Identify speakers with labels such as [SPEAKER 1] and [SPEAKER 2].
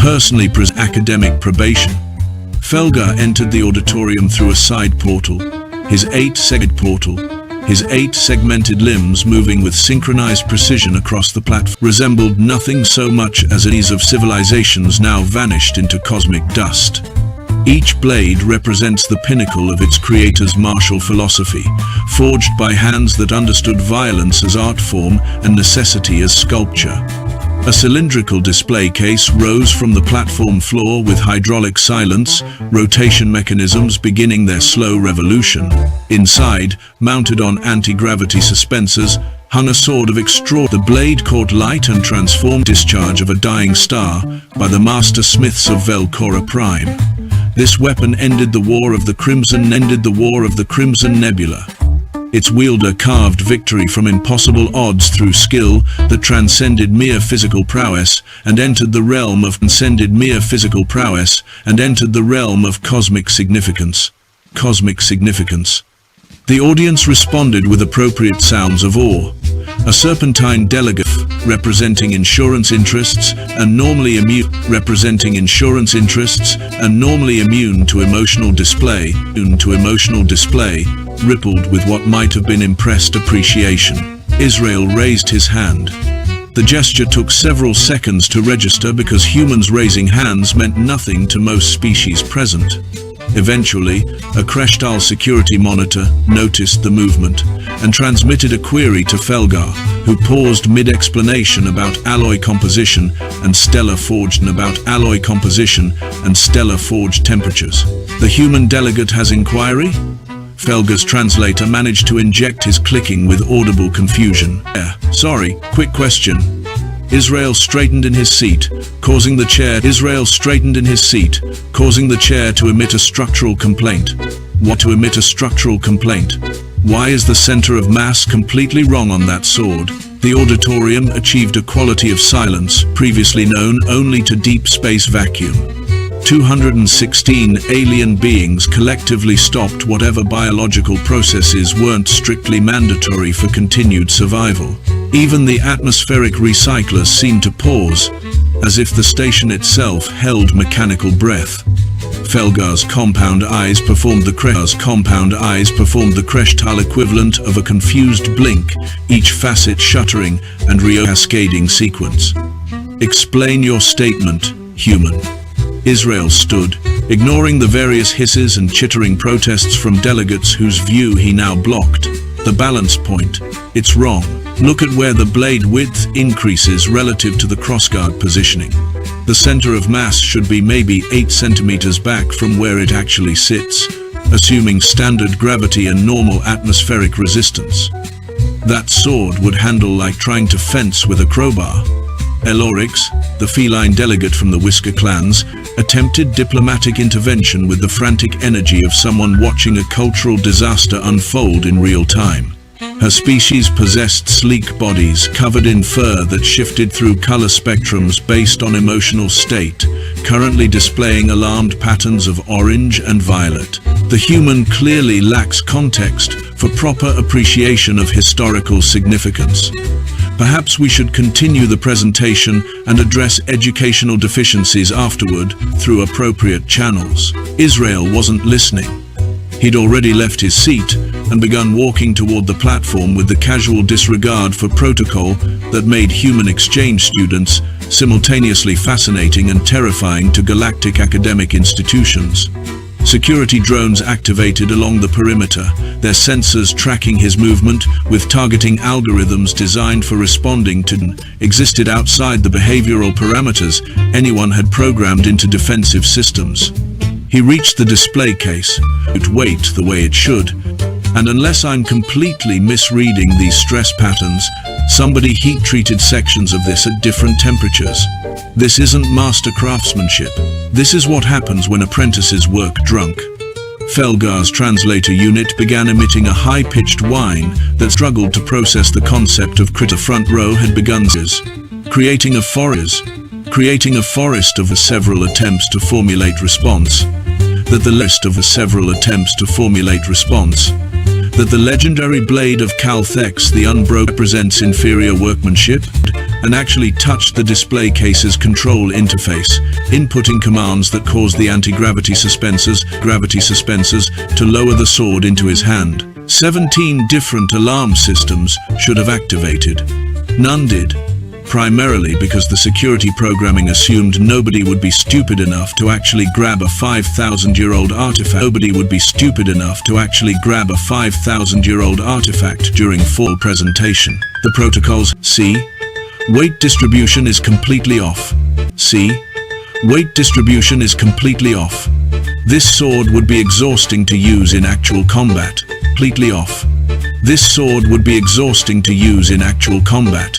[SPEAKER 1] personally academic probation. Felgar entered the auditorium through a side portal, his eight-segmented limbs moving with synchronized precision across the platform resembled nothing so much as a maze of civilizations now vanished into cosmic dust. Each blade represents the pinnacle of its creator's martial philosophy, forged by hands that understood violence as art form and necessity as sculpture. A cylindrical display case rose from the platform floor with hydraulic silence, rotation mechanisms beginning their slow revolution. Inside, mounted on anti-gravity suspensors, hung a sword of extraordinary. The blade caught light and transformed discharge of a dying star by the master smiths of Velcora Prime. This weapon ended the War of the Crimson Nebula. Its wielder carved victory from impossible odds through skill that transcended mere physical prowess and entered the realm of cosmic significance. The audience responded with appropriate sounds of awe. A serpentine delegate representing insurance interests and normally immune to emotional display, rippled with what might have been impressed appreciation. Israel raised his hand. The gesture took several seconds to register because humans raising hands meant nothing to most species present. Eventually, a Kreshtal security monitor noticed the movement and transmitted a query to Felgar, who paused mid-explanation about alloy composition and stellar forged temperatures. The human delegate has inquiry? Felgar's translator managed to inject his clicking with audible confusion. Sorry, quick question. Israel straightened in his seat, causing the chair to emit a structural complaint. Why is the center of mass completely wrong on that sword? The auditorium achieved a quality of silence previously known only to deep space vacuum. 216 alien beings collectively stopped whatever biological processes weren't strictly mandatory for continued survival. Even the atmospheric recyclers seemed to pause, as if the station itself held mechanical breath. Felgar's compound eyes performed the Kreshtal equivalent of a confused blink, each facet shuttering and cascading sequence. Explain your statement, human. Israel stood, ignoring the various hisses and chittering protests from delegates whose view he now blocked. The balance point. It's wrong. Look at where the blade width increases relative to the crossguard positioning. The center of mass should be maybe 8 centimeters back from where it actually sits, assuming standard gravity and normal atmospheric resistance. That sword would handle like trying to fence with a crowbar. Elorix, the feline delegate from the Whisker clans, attempted diplomatic intervention with the frantic energy of someone watching a cultural disaster unfold in real time. Her species possessed sleek bodies covered in fur that shifted through color spectrums based on emotional state, currently displaying alarmed patterns of orange and violet. The human clearly lacks context for proper appreciation of historical significance. Perhaps we should continue the presentation and address educational deficiencies afterward through appropriate channels. Israel wasn't listening. He'd already left his seat and begun walking toward the platform with the casual disregard for protocol that made human exchange students simultaneously fascinating and terrifying to galactic academic institutions. Security drones activated along the perimeter, their sensors tracking his movement with targeting algorithms designed for responding to existed outside the behavioral parameters anyone had programmed into defensive systems. He reached the display case, it weight the way it should, and unless I'm completely misreading these stress patterns, somebody heat-treated sections of this at different temperatures. This isn't master craftsmanship. This is what happens when apprentices work drunk. Felgar's translator unit began emitting a high-pitched whine that struggled to process the concept of critter. Front row had begun creating a forest of several attempts to formulate response. That the legendary blade of Calthex the Unbroken represents inferior workmanship, and actually touched the display case's control interface, inputting commands that caused the anti-gravity suspensors to lower the sword into his hand. 17 different alarm systems should have activated. None did, primarily because the security programming assumed nobody would be stupid enough to actually grab a 5,000-year-old artifact. Nobody would be stupid enough to actually grab a 5,000-year-old artifact during full presentation. The protocols C. Weight distribution is completely off. C. Weight distribution is completely off. This sword would be exhausting to use in actual combat. Completely off. This sword would be exhausting to use in actual combat.